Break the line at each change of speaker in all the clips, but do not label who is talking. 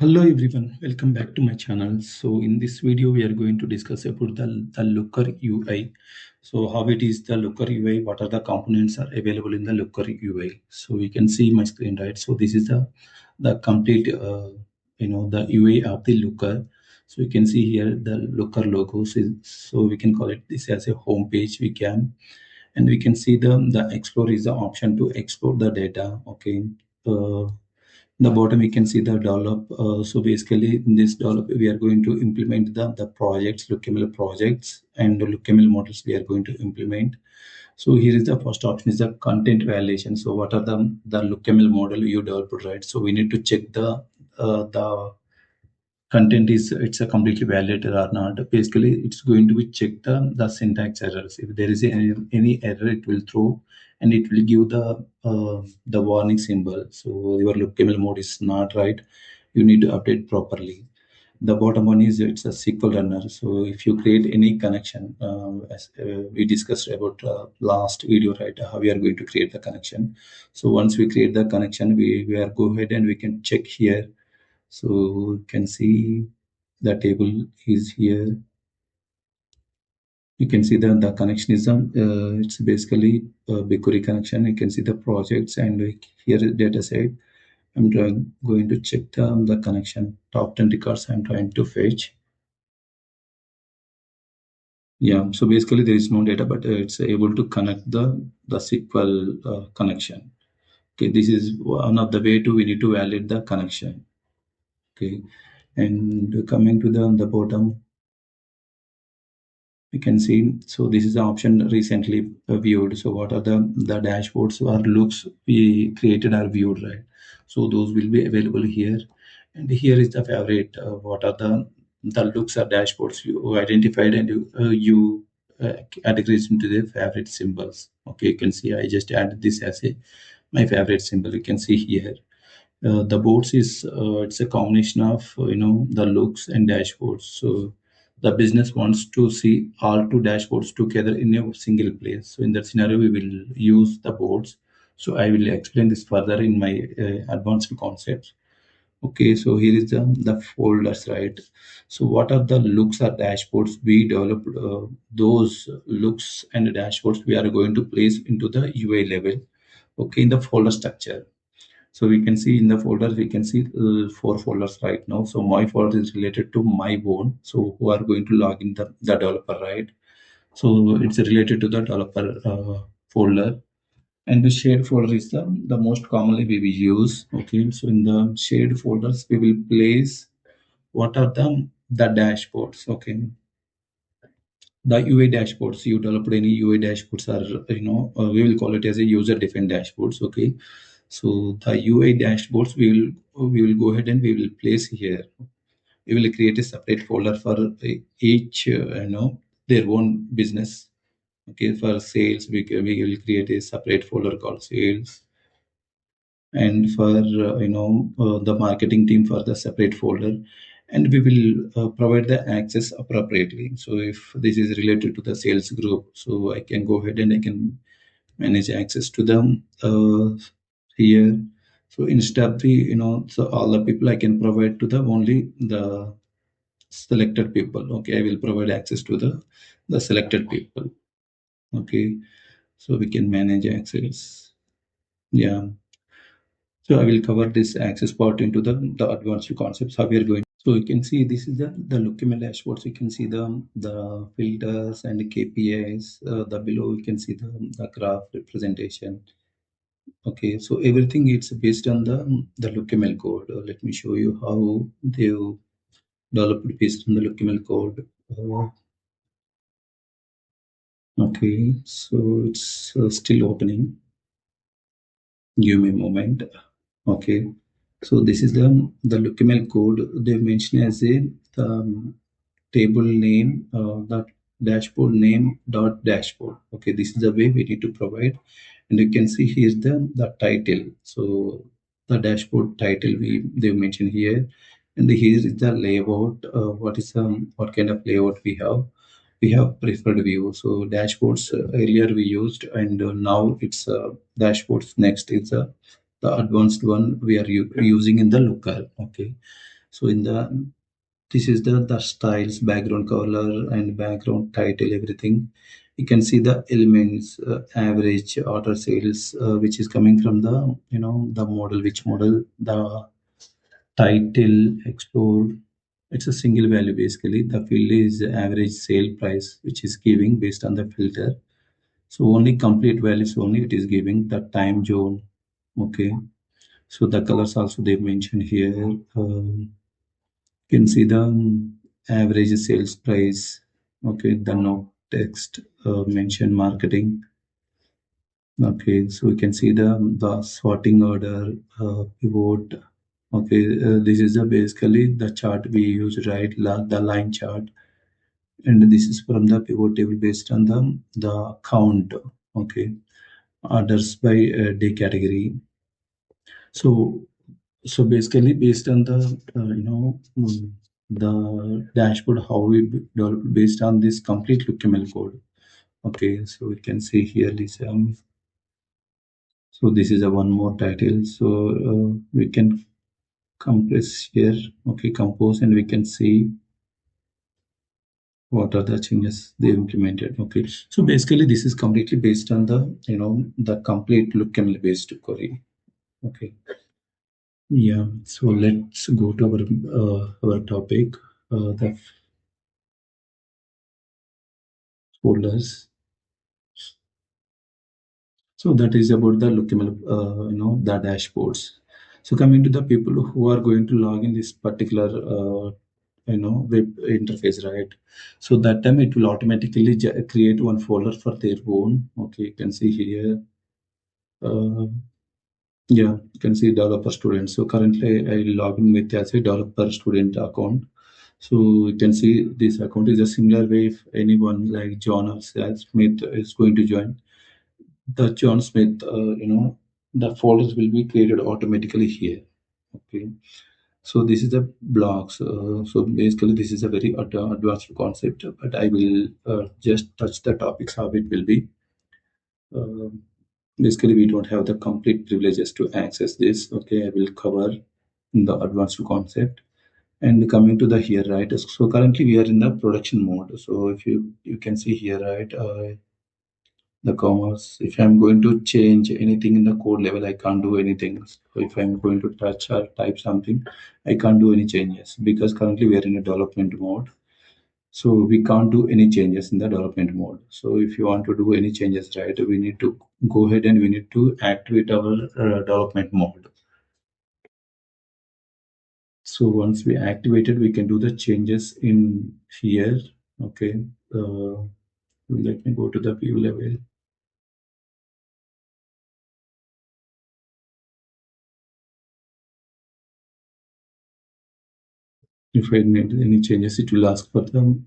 Hello everyone, welcome back to my channel. So in this video we are going to discuss about the Looker UI. So how it is the Looker UI, what are the components are available in the Looker UI. So you can see my screen, right? So this is the complete the UI of the Looker. So you can see here the Looker logo. So we can call it this as a home page. We can see the explore is the option to explore the data. Okay. The bottom we can see the develop. So basically in this develop we are going to implement the projects, LookML projects, and the LookML models we are going to implement. So here is the first option is the content validation. So what are the LookML model you developed, right? So we need to check the content is it's a completely validated or not. Basically it's going to be check the syntax errors. If there is any error, it will throw and it will give the warning symbol. So your lookml mode is not right, you need to update properly. The bottom one is it's a SQL runner. So if you create any connection, as we discussed about last video, right, how we are going to create the connection. So once we create the connection, we are go ahead and we can check here. So you can see the table is here. You can see the connection is it's basically a BigQuery connection. You can see the projects and here is data set. Going to check the connection. Top 10 records I'm trying to fetch. Yeah, so basically there is no data, but it's able to connect the SQL connection. Okay, this is one of the way to we need to validate the connection. Okay, and coming to the bottom, you can see, so this is the option recently viewed. So what are the dashboards or looks we created are viewed, right? So those will be available here. And here is the favorite. What are the looks or dashboards you identified and you categorized into the favorite symbols. Okay, you can see I just added this as a my favorite symbol. You can see here. The boards is it's a combination of the looks and dashboards. So the business wants to see all two dashboards together in a single place. So in that scenario we will use the boards. So I will explain this further in my advanced concepts. Okay, so here is the folders, right? So what are the looks or dashboards we developed? Those looks and dashboards we are going to place into the UI level, okay, in the folder structure. So we can see in the folders, we can see four folders right now. So my folder is related to my own. So who are going to log in the developer, right? So it's related to the developer folder. And the shared folder is the most commonly we will use. Okay, so in the shared folders, we will place what are the dashboards. Okay, the UI dashboards. You developed any UI dashboards are we will call it as a user defined dashboards. Okay, so the UI dashboards we will go ahead and we will place here. We will create a separate folder for each their own business. Okay, for sales we will create a separate folder called sales, and for the marketing team for the separate folder, and we will provide the access appropriately. So if this is related to the sales group, so I can go ahead and I can manage access to them here. So instead of the so all the people I can provide to the only the selected people. Okay, I will provide access to the selected people. Okay, so we can manage access. Yeah, so I will cover this access part into the advanced concepts how we are going. So you can see this is the LookML dashboards. You can see the filters and the KPIs. The below you can see the graph representation. Okay, so everything is based on the LookML code. Let me show you how they developed based on the LookML code. Okay, so it's still opening. Give me a moment. Okay, so this is the LookML code they mentioned as a table name, the dashboard name dot dashboard. Okay, this is the way we need to provide, and you can see here's the title. So the dashboard title they mentioned here, and here is the layout. What kind of layout we have? We have preferred view. So dashboards earlier we used, and now it's dashboards. Next is the advanced one we are using in the Looker. Okay, So in the this is the styles, background color and background title, everything. You can see the elements, average order sales, which is coming from the, the model, which model, the title, explore. It's a single value basically. The field is average sale price, which is giving based on the filter. So only complete values only it is giving the time zone. Okay. So the colors also they mentioned here. You can see the average sales price. Okay, the no text mention marketing. Okay, so we can see the sorting order, pivot. Okay, this is basically the chart we use, right? The line chart, and this is from the pivot table based on the count. Okay, orders by day category. So so basically based on the the dashboard how we develop based on this complete LookML code. Okay, so we can see here this so this is a one more title. So we can compress here. Okay, compose, and we can see what are the changes they implemented. Okay, so basically this is completely based on the the complete LookML based query. Okay, yeah, so let's go to our topic, the folders. So that is about the lookable, the dashboards. So coming to the people who are going to log in this particular, web interface, right? So that time it will automatically create one folder for their own. Okay, you can see here. Uh, yeah, you can see developer student. So currently I log in with as a developer student account. So you can see this account is a similar way if anyone like John or Sal Smith is going to join the John Smith, the folders will be created automatically here. Okay, so this is the blocks. So basically, this is a very advanced concept, but I will just touch the topics how it will be. Uh, Basically, we don't have the complete privileges to access this. Okay, I will cover the advanced concept. And coming to the here, right? So currently we are in the production mode. So if you can see here, right? The commas. If I'm going to change anything in the code level, I can't do anything. So if I'm going to touch or type something, I can't do any changes because currently we are in a development mode. So we can't do any changes in the development mode. So if you want to do any changes, right, we need to go ahead and we need to activate our development mode. So once we activate it, we can do the changes in here. Okay. Let me go to the view level. If I need any changes, it will ask for them,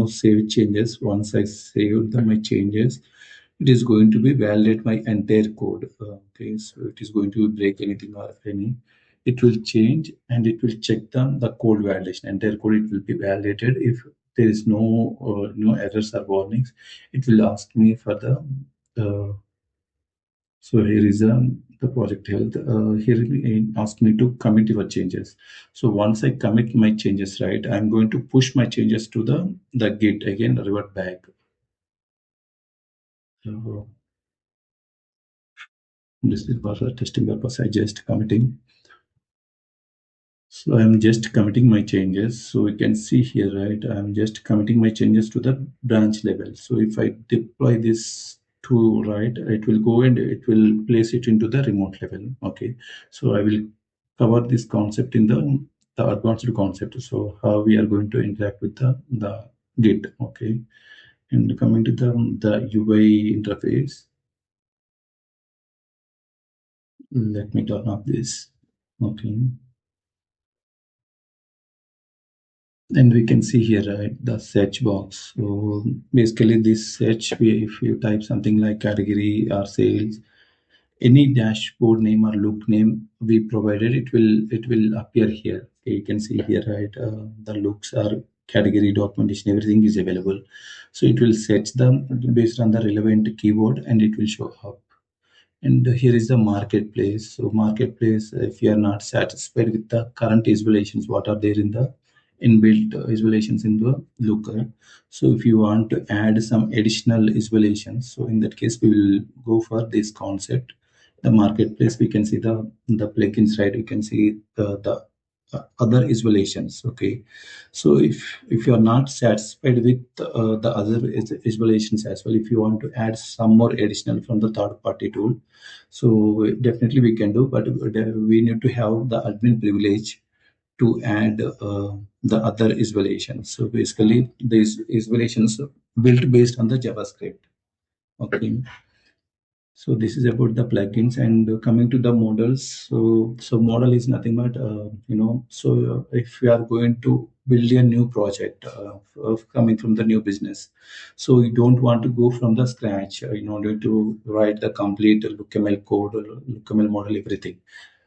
save changes. Once I save my changes, it is going to be validate my entire code. Okay, so it is going to break anything or any. It will change and it will check the code validation. Entire code it will be validated. If there is no errors or warnings, it will ask me for the uh, so here is the project health. Here it asked me to commit your changes. So once I commit my changes, right, I'm going to push my changes to the Git again, revert back. So this is for the testing purpose. I just committing. So I'm just committing my changes. So you can see here, right? I'm just committing my changes to the branch level. So if I deploy this to right, it will go and it will place it into the remote level. Okay. So I will cover this concept in the advanced concept. So how we are going to interact with the Git. Okay. And coming to the UI interface, let me turn off this. Okay. And we can see here, right, the search box. So basically this search, if you type something like category or sales, any dashboard name or look name we provided, it will appear here. Okay, you can see here, right, the looks are category, documentation, everything is available. So it will search them based on the relevant keyword and it will show up. And here is the marketplace. So marketplace, if you are not satisfied with the current visualizations, what are there in the inbuilt visualizations in the Looker. So if you want to add some additional visualizations, so in that case, we will go for this concept. The marketplace, we can see the plugins, right? We can see the other visualizations. Okay, so if you are not satisfied with the other visualizations as well, if you want to add some more additional from the third party tool, so definitely we can do, but we need to have the admin privilege to add the other visualizations. So basically, these visualizations built based on the JavaScript. Okay. So this is about the plugins, and coming to the models. So model is nothing but if you are going to build a new project of coming from the new business, so you don't want to go from the scratch in order to write the complete LookML code or LookML model everything.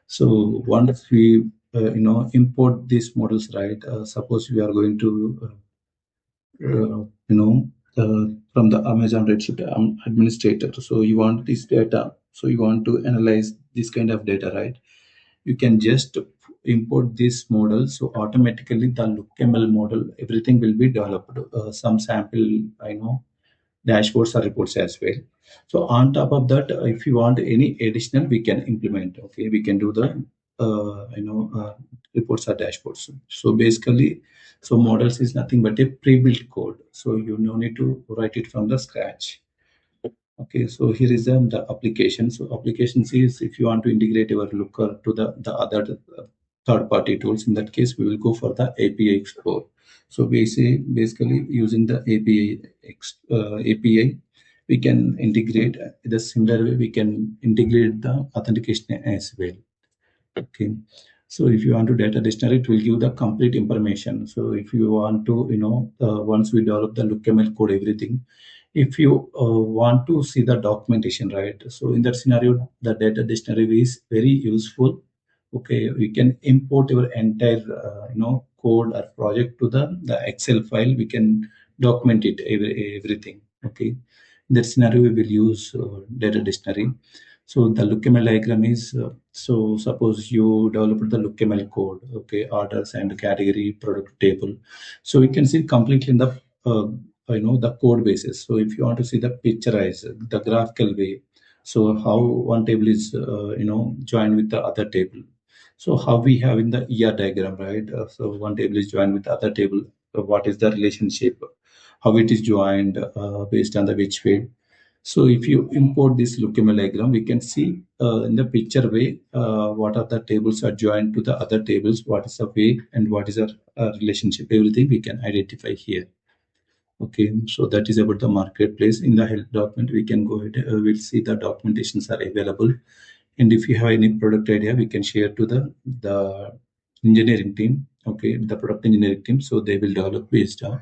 So once we import these models, right? Suppose we are going to from the Amazon Redshift administrator. So you want this data. So you want to analyze this kind of data, right? You can just import this model. So automatically the LookML model, everything will be developed. Some sample, dashboards or reports as well. So on top of that, if you want any additional, we can implement. Okay, we can do the reports or dashboards. So basically, so models is nothing but a pre-built code. So you no need to write it from the scratch. Okay, so here is the application. So applications is if you want to integrate your Looker to the other third-party tools. In that case, we will go for the API Explore. So basically using the API, we can integrate the similar way we can integrate the authentication as well. Okay. So if you want to data dictionary, it will give the complete information. So if you want to, once we develop the LookML code, everything, if you want to see the documentation, right? So in that scenario, the data dictionary is very useful. Okay, we can import your entire, code or project to the Excel file. We can document it everything. Okay, in that scenario, we will use data dictionary. So the LookML diagram is so suppose you developed the LookML code, okay, orders and category product table. So we can see completely in the the code basis. So if you want to see the picturize, the graphical way, so how one table is joined with the other table. So how we have in the ER diagram, right? So one table is joined with the other table. What is the relationship? How it is joined based on the which way. So if you import this LookML diagram, we can see in the picture way what are the tables are joined to the other tables, what is the way and what is our relationship. Everything we can identify here. Okay, so that is about the marketplace. In the help document, we can go ahead. We'll see the documentations are available, and if you have any product idea, we can share to the engineering team. Okay, the product engineering team, so they will develop based on.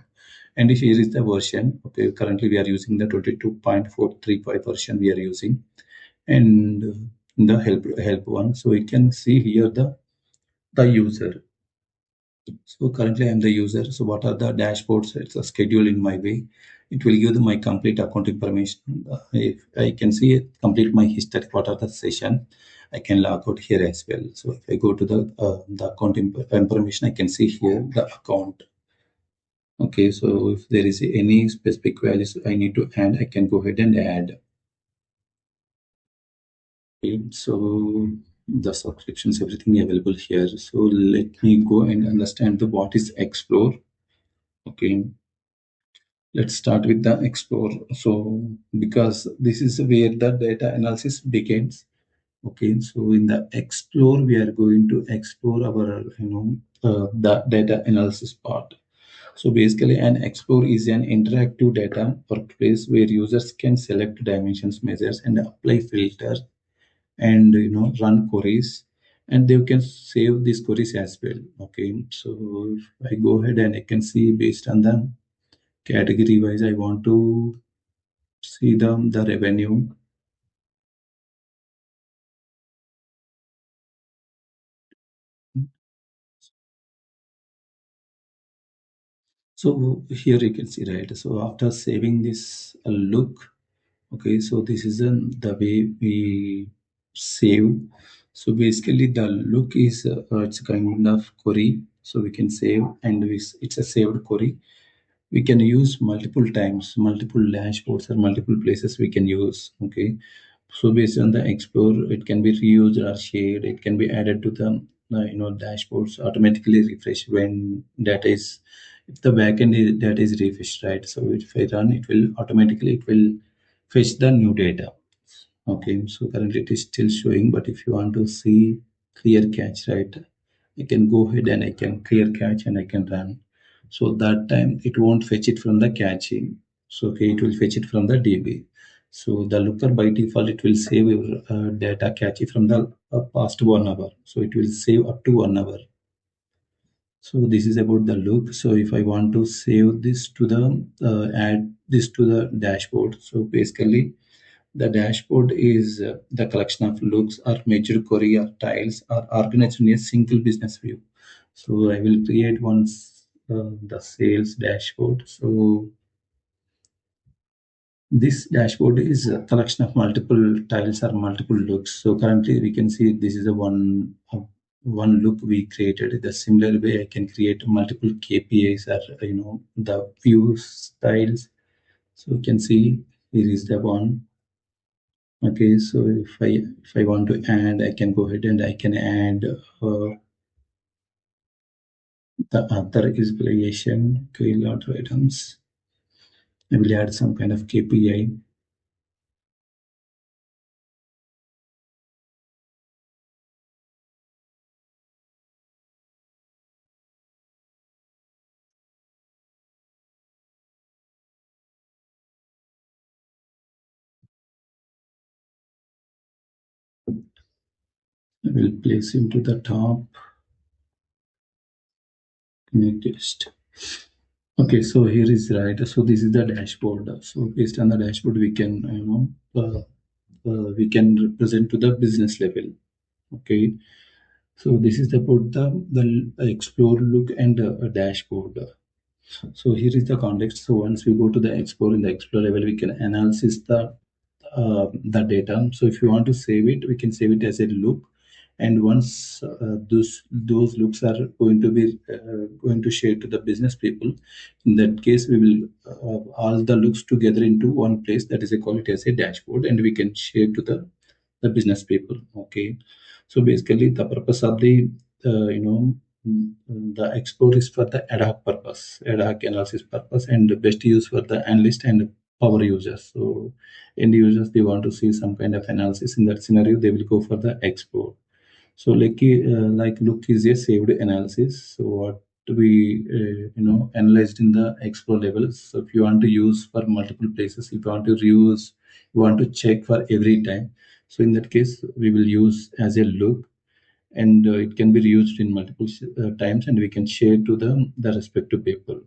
And here is the version. Okay, currently we are using the 22.435 version we are using, and the help one. So we can see here the user. So currently I'm the user. So what are the dashboards? It's a schedule in my way. It will give my complete account information. If I can see it, complete my history, what are the session, I can log out here as well. So if I go to the account information, I can see here the account. Okay, so if there is any specific values I need to add, I can go ahead and add. Okay, so the subscriptions, everything available here. So let me go and understand the what is explore. Okay, let's start with the explore. So because this is where the data analysis begins. Okay, so in the explore, we are going to explore our the data analysis part. So basically, an explore is an interactive data workplace where users can select dimensions, measures, and apply filters, and run queries, and they can save these queries as well. Okay, so if I go ahead and I can see based on the category wise, I want to see the revenue. So here you can see, right? So after saving this look, Okay, so this is the way we save. So basically, the look is it's a kind of query, so we can save, and it's a saved query. We can use multiple times, multiple dashboards, or multiple places we can use. Okay, so based on the explore, it can be reused or shared. It can be added to the dashboards, automatically refresh when data is, if the backend data is refreshed, right? So if I run, it will fetch the new data. Okay, so currently it is still showing, but if you want to see clear catch, right, I can go ahead and I can clear catch and I can run. So that time it won't fetch it from the caching. So okay, it will fetch it from the DB. So the looker by default it will save your data cache from the past 1 hour. So it will save up to 1 hour. So this is about the look. So if I want to save this to the add this to the dashboard. So basically the dashboard is the collection of looks or major query or tiles are organized in a single business view. So I will create once the sales dashboard. So this dashboard is a collection of multiple tiles or multiple looks. So currently we can see this is a one look we created. The similar way I can create multiple KPIs or the view styles. So you can see here is the one. Okay, so if I want to add, I can go ahead and I can add the other is variation. Okay, lot of items. I will add some kind of KPI. I will place into the top. Next. Okay, so here is right. So this is the dashboard. So based on the dashboard, we can we can represent to the business level. Okay, so this is about the explore look and a dashboard. So here is the context. So once we go to the explore, in the explore level, we can analyze the data. So if you want to save it, we can save it as a loop. And once those looks are going to share to the business people, in that case, we will all the looks together into one place. That is a call it as a dashboard, and we can share to the business people. Okay, so basically the purpose of the you know the export is for the ad hoc purpose, ad hoc analysis purpose, and the best use for the analyst and power users. So end users, they want to see some kind of analysis. In that scenario, they will go for the export. So like look is a saved analysis. So what we analyzed in the explore levels. So if you want to use for multiple places, if you want to use, you want to check for every time. So in that case, we will use as a look, and it can be reused in multiple times, and we can share to the respective people.